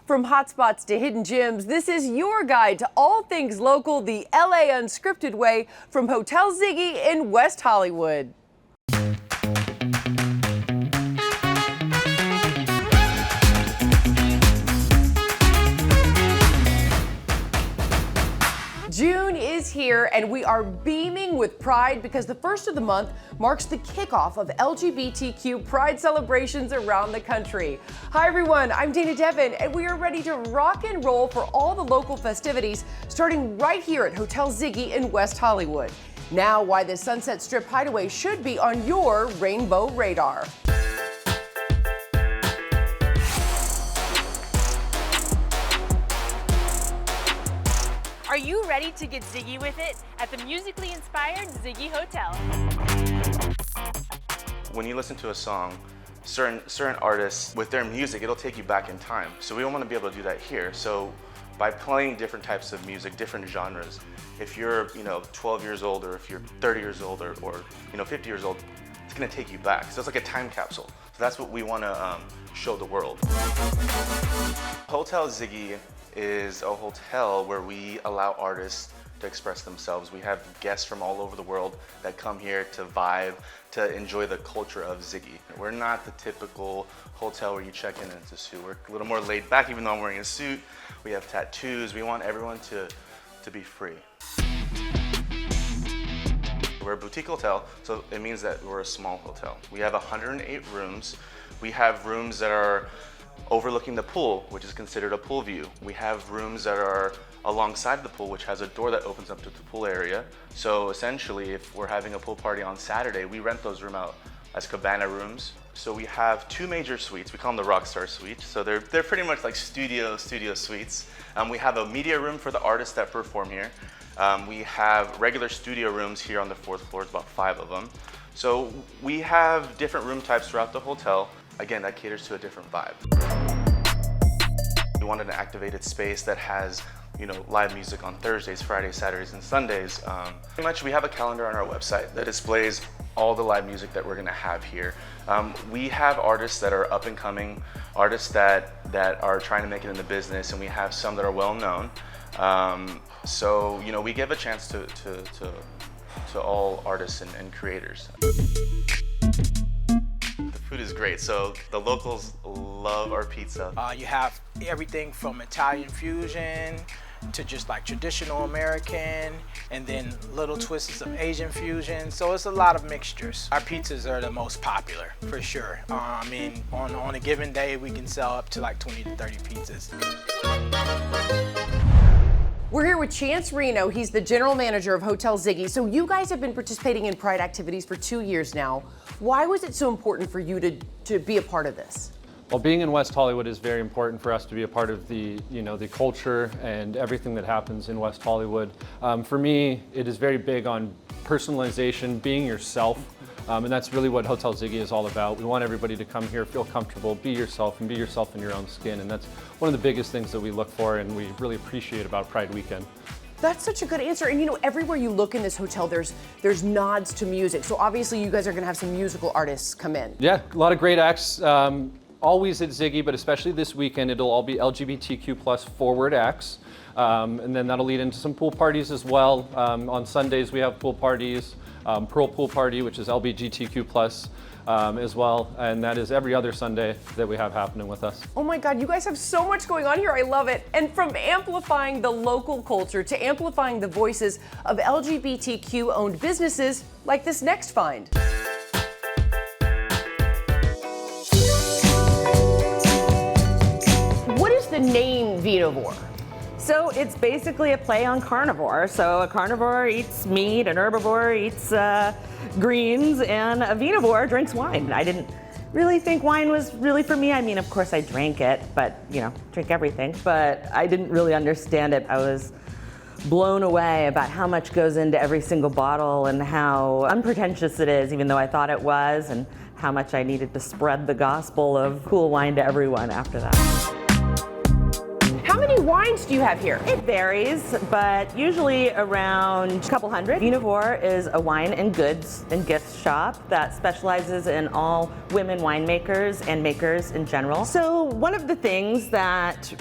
From hotspots to hidden gems, this is your guide to all things local, the LA Unscripted way from Hotel Ziggy in West Hollywood. June is here and we are beaming with pride because the first of the month marks the kickoff of LGBTQ pride celebrations around the country. Hi everyone, I'm Dana Devin and we are ready to rock and roll for all the local festivities starting right here at Hotel Ziggy in West Hollywood. Now why the Sunset Strip Hideaway should be on your rainbow radar. Are you ready to get Ziggy with it at the musically inspired Ziggy Hotel? When you listen to a song, certain artists, with their music, it'll take you back in time. So we want to be able to do that here. So by playing different types of music, different genres, if you're 12 years old or if you're 30 years old or 50 years old, it's going to take you back. So it's like a time capsule. So that's what we want to show the world. Hotel Ziggy is a hotel where we allow artists to express themselves. We have guests from all over the world that come here to vibe, to enjoy the culture of Ziggy. We're not the typical hotel where you check in it's a suit. We're a little more laid back, even though I'm wearing a suit. We have tattoos. We want everyone to be free. We're a boutique hotel, so it means that we're a small hotel. We have 108 rooms. We have rooms that are overlooking the pool, which is considered a pool view. We have rooms that are alongside the pool, which has a door that opens up to the pool area. So essentially, if we're having a pool party on Saturday, we rent those rooms out as cabana rooms. So we have two major suites. We call them the Rockstar Suites. So they're pretty much like studio suites. We have a media room for the artists that perform here. We have regular studio rooms here on the 4th floor, it's about 5 of them. So we have different room types throughout the hotel. Again, that caters to a different vibe. We wanted an activated space that has, live music on Thursdays, Fridays, Saturdays, and Sundays. Pretty much we have a calendar on our website that displays all the live music that we're gonna have here. We have artists that are up and coming, artists that are trying to make it in the business, and we have some that are well known. So, we give a chance to all artists and creators. The food is great, so the locals love our pizza. You have everything from Italian fusion to just like traditional American, and then little twists of Asian fusion. So it's a lot of mixtures. Our pizzas are the most popular, for sure. On a given day, we can sell up to like 20 to 30 pizzas. We're here with Chance Reno. He's the general manager of Hotel Ziggy. So you guys have been participating in Pride activities for 2 years now. Why was it so important for you to be a part of this? Well, being in West Hollywood is very important for us to be a part of the culture and everything that happens in West Hollywood. For me, it is very big on personalization, being yourself. And that's really what Hotel Ziggy is all about. We want everybody to come here, feel comfortable, be yourself, and be yourself in your own skin. And that's one of the biggest things that we look for and we really appreciate about Pride Weekend. That's such a good answer. And everywhere you look in this hotel, there's nods to music. So obviously you guys are gonna have some musical artists come in. Yeah, a lot of great acts. Always at Ziggy, but especially this weekend, it'll all be LGBTQ+ forward acts. And then that'll lead into some pool parties as well. On Sundays we have pool parties. Pearl Pool Party, which is LGBTQ+ as well, and that is every other Sunday that we have happening with us. Oh my God, you guys have so much going on here. I love it. And from amplifying the local culture to amplifying the voices of LGBTQ-owned businesses like this next find. What is the name Vinivore? So it's basically a play on carnivore. So a carnivore eats meat, an herbivore eats greens, and a vinivore drinks wine. I didn't really think wine was really for me. I mean, of course I drank it, but drink everything. But I didn't really understand it. I was blown away about how much goes into every single bottle and how unpretentious it is, even though I thought it was, and how much I needed to spread the gospel of cool wine to everyone after that. How many wines do you have here? It varies, but usually around a couple hundred. Vinavore is a wine and goods and gift shop that specializes in all women winemakers and makers in general. So one of the things that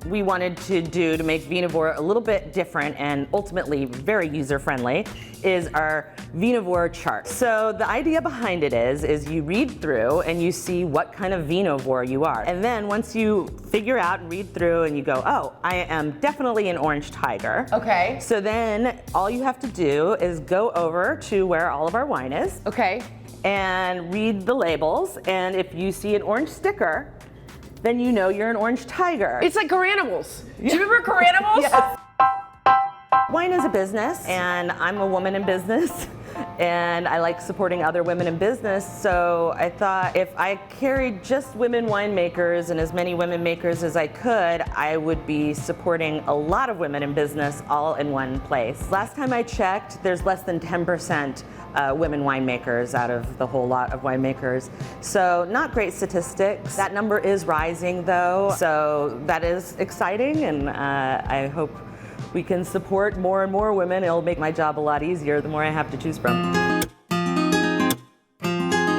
we wanted to do to make Vinavore a little bit different and ultimately very user-friendly is our Vinavore chart. So the idea behind it is you read through and you see what kind of Vinavore you are. And then once you figure out and read through and you go, oh, I am definitely an orange tiger. Okay. So then all you have to do is go over to where all of our wine is. Okay. And read the labels. And if you see an orange sticker, then you know you're an orange tiger. It's like Caranimals. Do you remember Caranimals? Yes. Wine is a business, and I'm a woman in business, and I like supporting other women in business, so I thought if I carried just women winemakers and as many women makers as I could, I would be supporting a lot of women in business all in one place. Last time I checked, there's less than 10% women winemakers out of the whole lot of winemakers. So not great statistics. That number is rising though, so that is exciting, and I hope we can support more and more women. It'll make my job a lot easier the more I have to choose from.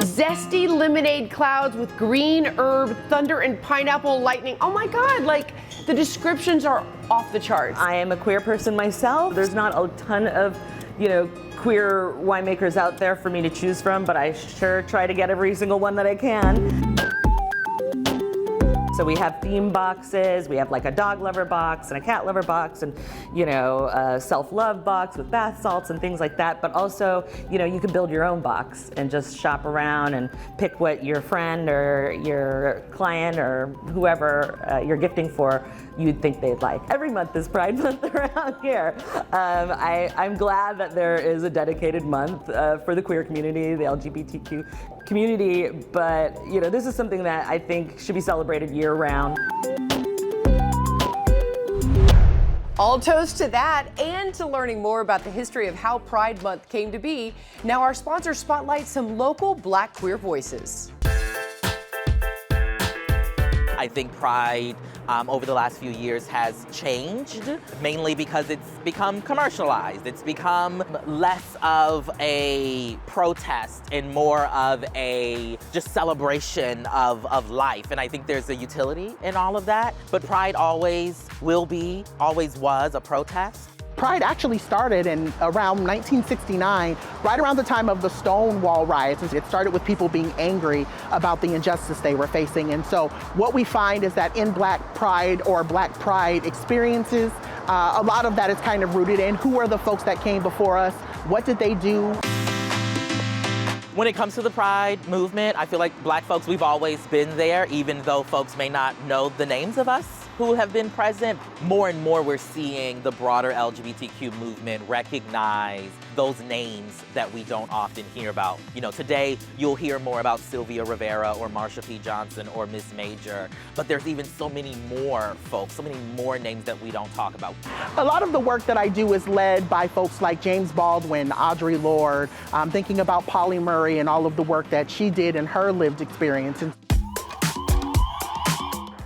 Zesty lemonade clouds with green herb, thunder, and pineapple lightning. Oh my God, like the descriptions are off the charts. I am a queer person myself. There's not a ton of, queer winemakers out there for me to choose from, but I sure try to get every single one that I can. So we have theme boxes, we have like a dog lover box and a cat lover box and, a self-love box with bath salts and things like that. But also, you can build your own box and just shop around and pick what your friend or your client or whoever you're gifting for you'd think they'd like. Every month is Pride Month around here. I'm glad that there is a dedicated month for the queer community, the LGBTQ community, but this is something that I think should be celebrated year-round. All toast to that and to learning more about the history of how Pride Month came to be. Now our sponsor spotlights some local Black queer voices. I think Pride over the last few years has changed, mainly because it's become commercialized. It's become less of a protest and more of a just celebration of life. And I think there's a utility in all of that. But Pride always will be, always was a protest. Pride actually started in around 1969, right around the time of the Stonewall riots. It started with people being angry about the injustice they were facing. And so what we find is that in Black Pride or Black Pride experiences, a lot of that is kind of rooted in who are the folks that came before us, what did they do? When it comes to the Pride movement, I feel like Black folks, we've always been there, even though folks may not know the names of us who have been present. More and more we're seeing the broader LGBTQ movement recognize those names that we don't often hear about. Today you'll hear more about Sylvia Rivera or Marsha P. Johnson or Miss Major, but there's even so many more folks, so many more names that we don't talk about. A lot of the work that I do is led by folks like James Baldwin, Audre Lorde, thinking about Polly Murray and all of the work that she did in her lived experience.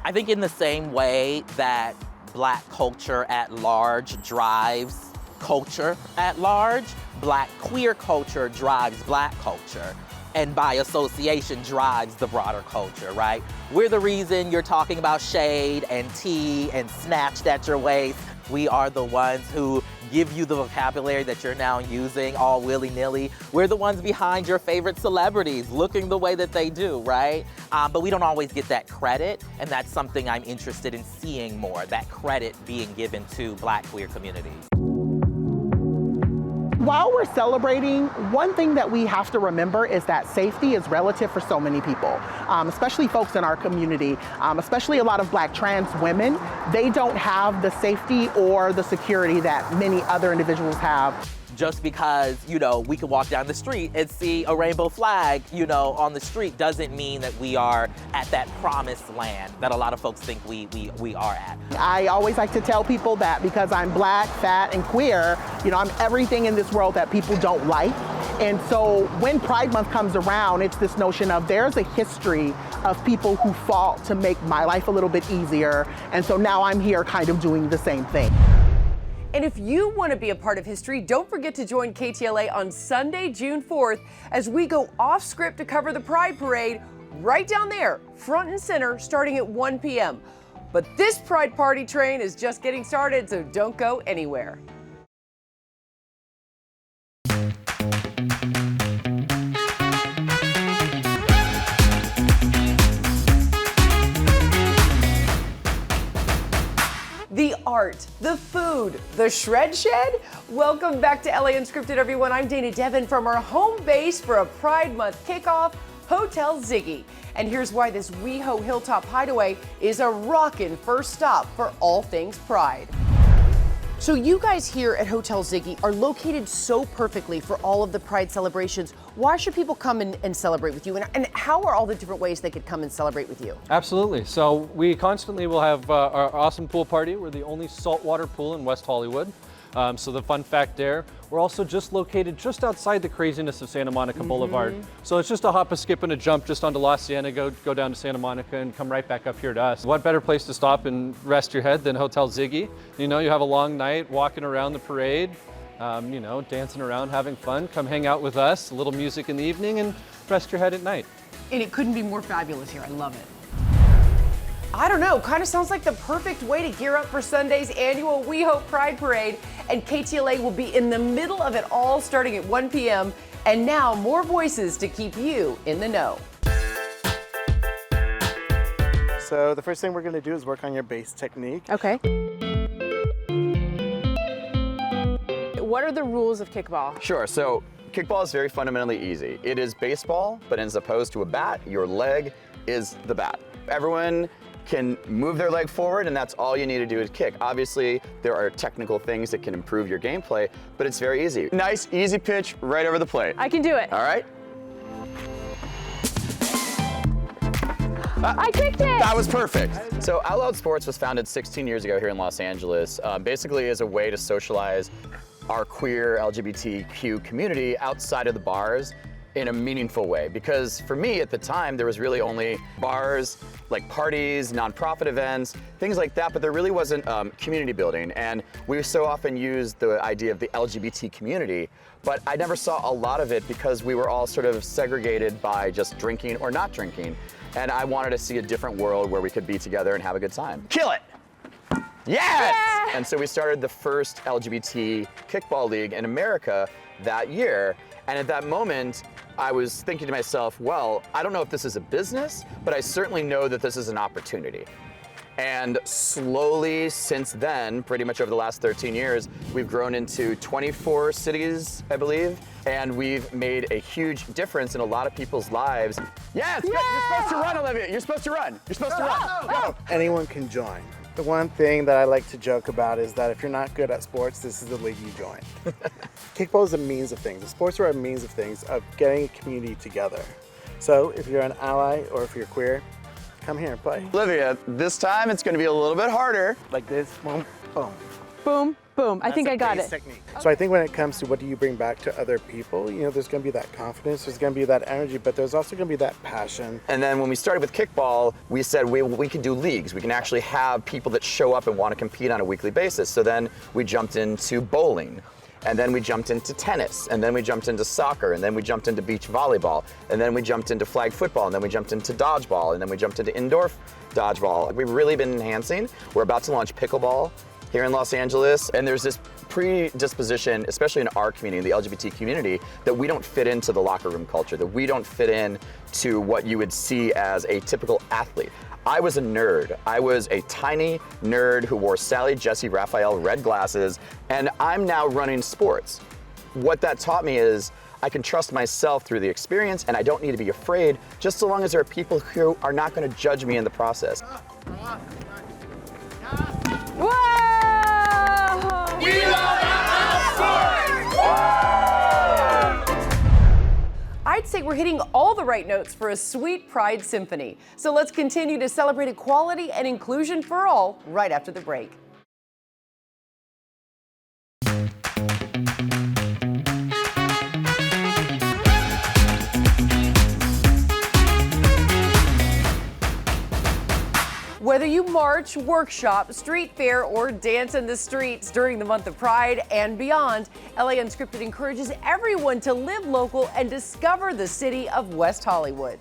I think in the same way that Black culture at large drives culture at large, Black queer culture drives Black culture, and by association drives the broader culture, right? We're the reason you're talking about shade and tea and snatched at your waist. We are the ones who give you the vocabulary that you're now using all willy-nilly. We're the ones behind your favorite celebrities looking the way that they do, right? But we don't always get that credit, and that's something I'm interested in seeing more, that credit being given to Black queer communities. While we're celebrating, one thing that we have to remember is that safety is relative for so many people, especially folks in our community, especially a lot of Black trans women. They don't have the safety or the security that many other individuals have. Just because, we could walk down the street and see a rainbow flag, on the street doesn't mean that we are at that promised land that a lot of folks think we are at. I always like to tell people that because I'm Black, fat, and queer, I'm everything in this world that people don't like. And so when Pride Month comes around, it's this notion of there's a history of people who fought to make my life a little bit easier. And so now I'm here kind of doing the same thing. And if you want to be a part of history, don't forget to join KTLA on Sunday, June 4th, as we go off script to cover the Pride Parade right down there, front and center, starting at 1 p.m. But this Pride Party train is just getting started, so don't go anywhere. The art, the food, the shred shed. Welcome back to LA Unscripted, everyone. I'm Dana Devin from our home base for a Pride Month kickoff, Hotel Ziggy. And here's why this WeHo Hilltop Hideaway is a rockin' first stop for all things Pride. So you guys here at Hotel Ziggy are located so perfectly for all of the Pride celebrations. Why should people come and celebrate with you? And how are all the different ways they could come and celebrate with you? Absolutely. So we constantly will have our awesome pool party. We're the only saltwater pool in West Hollywood. So the fun fact there, we're also just located just outside the craziness of Santa Monica Boulevard. So it's just a hop, a skip, and a jump just onto La Cienega, go down to Santa Monica and come right back up here to us. What better place to stop and rest your head than Hotel Ziggy? You know, you have a long night walking around the parade, you know, dancing around, having fun. Come hang out with us, a little music in the evening, and rest your head at night. And it couldn't be more fabulous here. I love it. I don't know, kind of sounds like the perfect way to gear up for Sunday's annual WeHo Pride Parade. And KTLA will be in the middle of it all starting at 1 p.m. And now more voices to keep you in the know. So the first thing we're going to do is work on your base technique. Okay. What are the rules of kickball? Sure, so kickball is very fundamentally easy. It is baseball, but as opposed to a bat, your leg is the bat. Everyone can move their leg forward, and that's all you need to do is kick. Obviously, there are technical things that can improve your gameplay, but it's very easy. Nice, easy pitch right over the plate. I can do it. All right? I kicked it! That was perfect. So Out Loud Sports was founded 16 years ago here in Los Angeles, basically as a way to socialize our queer LGBTQ community outside of the bars in a meaningful way. Because for me at the time, there was really only bars, like parties, nonprofit events, things like that, but there really wasn't community building. And we so often used the idea of the LGBT community, but I never saw a lot of it because we were all sort of segregated by just drinking or not drinking. And I wanted to see a different world where we could be together and have a good time. Kill it! Yes! Yeah! And so we started the first LGBT kickball league in America that year. And at that moment, I was thinking to myself, well, I don't know if this is a business, but I certainly know that this is an opportunity. And slowly since then, pretty much over the last 13 years, we've grown into 24 cities, I believe, and we've made a huge difference in a lot of people's lives. Yes, yeah! You're supposed to run, Olivia. You're supposed to run. You're supposed to run. Go. Anyone can join. The one thing that I like to joke about is that if you're not good at sports, this is the league you join. Kickball is a means of things. The sports are a means of things, of getting a community together. So if you're an ally or if you're queer, come here and play. Olivia, this time it's going to be a little bit harder. Like this, boom, boom. Boom, boom. I think I got it. Technique. So I think when it comes to what do you bring back to other people, you know, there's going to be that confidence, there's going to be that energy, but there's also going to be that passion. And then when we started with kickball, we said we could do leagues. We can actually have people that show up and want to compete on a weekly basis. So then we jumped into bowling. And then we jumped into tennis, and then we jumped into soccer, and then we jumped into beach volleyball, and then we jumped into flag football, and then we jumped into dodgeball, and then we jumped into indoor dodgeball. We've really been enhancing. We're about to launch pickleball here in Los Angeles, and there's this predisposition, especially in our community, the LGBT community, that we don't fit into the locker room culture, that we don't fit in to what you would see as a typical athlete. I was a nerd. I was a tiny nerd who wore Sally Jesse Raphael red glasses, and I'm now running sports. What that taught me is I can trust myself through the experience, and I don't need to be afraid, just so long as there are people who are not going to judge me in the process. Whoa! We love sports! I'd say we're hitting all the right notes for a sweet Pride symphony. So let's continue to celebrate equality and inclusion for all right after the break. Whether you march, workshop, street fair, or dance in the streets during the month of Pride and beyond, LA Unscripted encourages everyone to live local and discover the city of West Hollywood.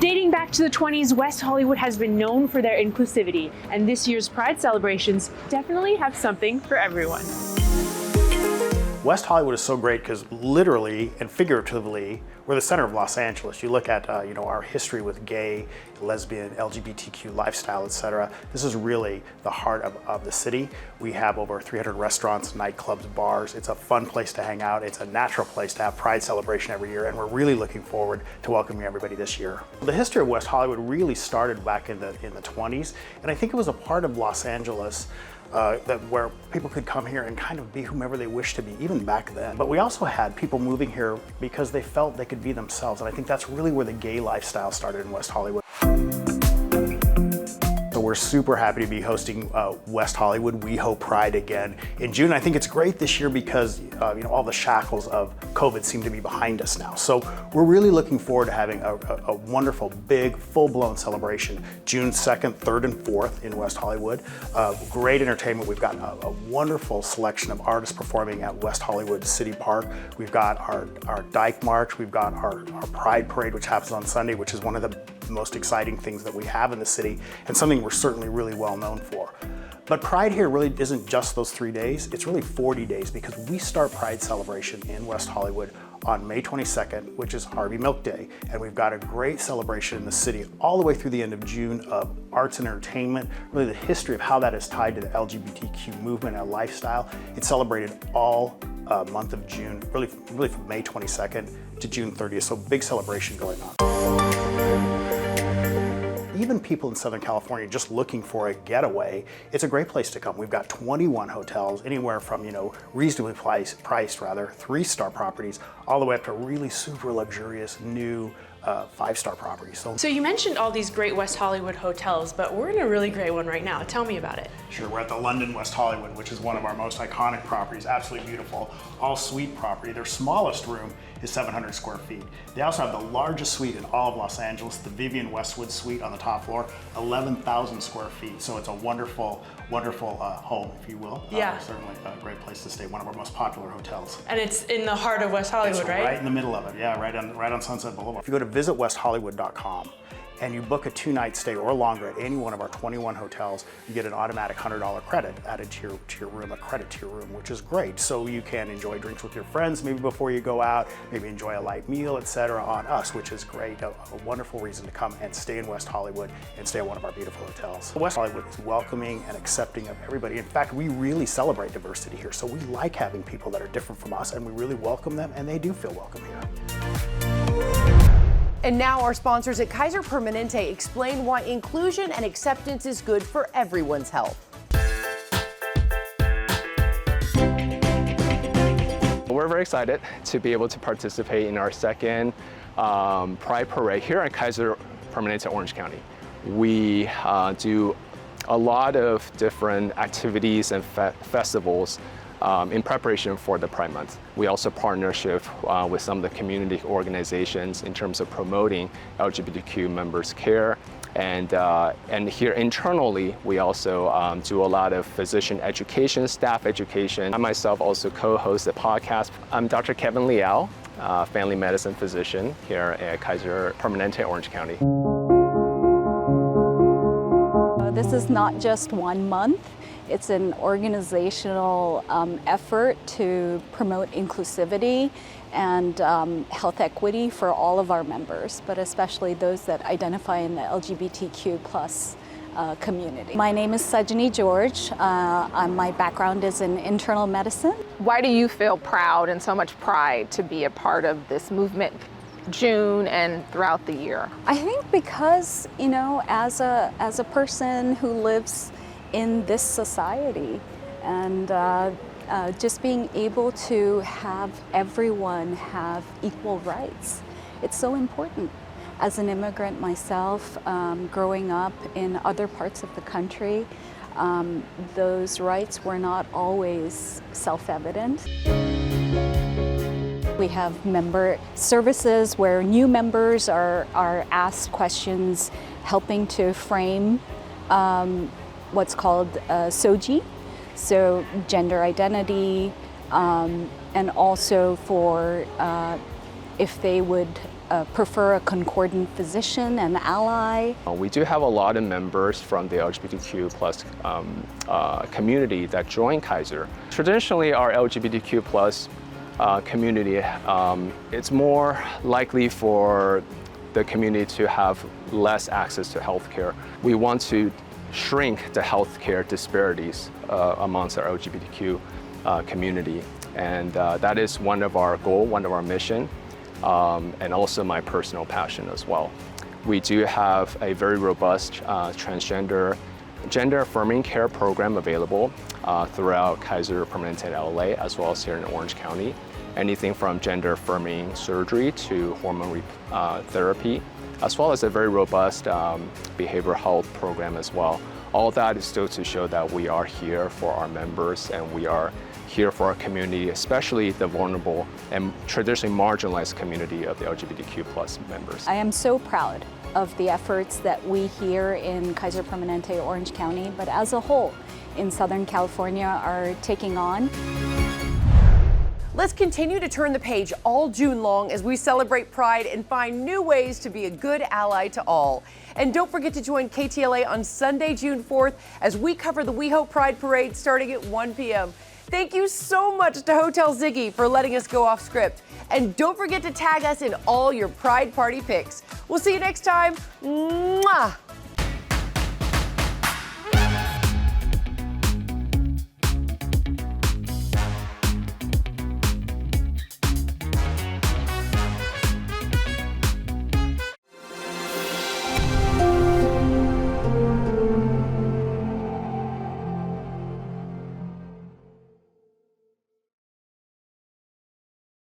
Dating back to the 20s, West Hollywood has been known for their inclusivity, and this year's Pride celebrations definitely have something for everyone. West Hollywood is so great because literally and figuratively, we're the center of Los Angeles. You look at our history with gay, lesbian, LGBTQ lifestyle, etc. This is really the heart of the city. We have over 300 restaurants, nightclubs, bars. It's a fun place to hang out. It's a natural place to have Pride celebration every year, and we're really looking forward to welcoming everybody this year. The history of West Hollywood really started back in the 20s, and I think it was a part of Los Angeles where people could come here and kind of be whomever they wished to be, even back then. But we also had people moving here because they felt they could be themselves, and I think that's really where the gay lifestyle started in West Hollywood. So we're super happy to be hosting West Hollywood WeHo Pride again in June. I think it's great this year because all the shackles of COVID seem to be behind us now. So we're really looking forward to having a wonderful, big, full-blown celebration June 2nd, 3rd, and 4th in West Hollywood. Great entertainment. We've got a wonderful selection of artists performing at West Hollywood City Park. We've got our Dyke March. We've got our Pride Parade, which happens on Sunday, which is one of the most exciting things that we have in the city, and something we're certainly really well known for. But Pride here really isn't just those 3 days, it's really 40 days because we start Pride celebration in West Hollywood on May 22nd, which is Harvey Milk Day. And we've got a great celebration in the city all the way through the end of June of arts and entertainment, really the history of how that is tied to the LGBTQ movement and lifestyle. It's celebrated all month of June, really from May 22nd to June 30th, so big celebration going on. Even people in Southern California just looking for a getaway, it's a great place to come. We've got 21 hotels, anywhere from reasonably priced, 3-star properties, all the way up to really super luxurious new 5-star properties. So you mentioned all these great West Hollywood hotels, but we're in a really great one right now. Tell me about it. Sure, we're at the London West Hollywood, which is one of our most iconic properties, absolutely beautiful, all suite property. Their smallest room is 700 square feet. They also have the largest suite in all of Los Angeles, the Vivian Westwood Suite on the top floor, 11,000 square feet. So it's a wonderful, wonderful home, if you will. Yeah. Certainly a great place to stay, one of our most popular hotels. And it's in the heart of West Hollywood, it's right? Right in the middle of it, yeah, right on Sunset Boulevard. If you go to visitwesthollywood.com, and you book a 2-night stay or longer at any one of our 21 hotels, you get an automatic $100 credit added to your room, a credit to your room, which is great. So you can enjoy drinks with your friends, maybe before you go out, maybe enjoy a light meal, etc. on us, which is great. A wonderful reason to come and stay in West Hollywood and stay at one of our beautiful hotels. West Hollywood is welcoming and accepting of everybody. In fact, we really celebrate diversity here. So we like having people that are different from us, and we really welcome them, and they do feel welcome here. And now our sponsors at Kaiser Permanente explain why inclusion and acceptance is good for everyone's health. We're very excited to be able to participate in our second Pride Parade here at Kaiser Permanente Orange County. We do a lot of different activities and festivals in preparation for the Pride Month. We also partnership with some of the community organizations in terms of promoting LGBTQ members' care. And here internally, we also do a lot of physician education, staff education. I myself also co-host a podcast. I'm Dr. Kevin Liao, family medicine physician here at Kaiser Permanente Orange County. This is not just 1 month. It's an organizational effort to promote inclusivity and health equity for all of our members, but especially those that identify in the LGBTQ+ community. My name is Sajani George. My background is in internal medicine. Why do you feel proud and so much pride to be a part of this movement June and throughout the year? I think because, as a person who lives in this society, and just being able to have everyone have equal rights, it's so important. As an immigrant myself, growing up in other parts of the country, those rights were not always self-evident. We have member services where new members are asked questions, helping to frame what's called SOGI, so gender identity, and also for if they would prefer a concordant physician and ally. We do have a lot of members from the LGBTQ plus community that join Kaiser. Traditionally, our LGBTQ plus community, it's more likely for the community to have less access to healthcare. We want to shrink the healthcare disparities amongst our LGBTQ community, and that is one of our goals, one of our mission. And also my personal passion as well. We do have a very robust transgender, gender-affirming care program available throughout Kaiser Permanente LA, as well as here in Orange County. Anything from gender-affirming surgery to hormone therapy, as well as a very robust behavioral health program as well. All that is still to show that we are here for our members and we are here for our community, especially the vulnerable and traditionally marginalized community of the LGBTQ plus members. I am so proud of the efforts that we here in Kaiser Permanente Orange County, but as a whole in Southern California are taking on. Let's continue to turn the page all June long as we celebrate Pride and find new ways to be a good ally to all. And don't forget to join KTLA on Sunday, June 4th, as we cover the We Hope Pride Parade starting at 1 p.m. Thank you so much to Hotel Ziggy for letting us go off script. And don't forget to tag us in all your Pride Party pics. We'll see you next time. Mwah!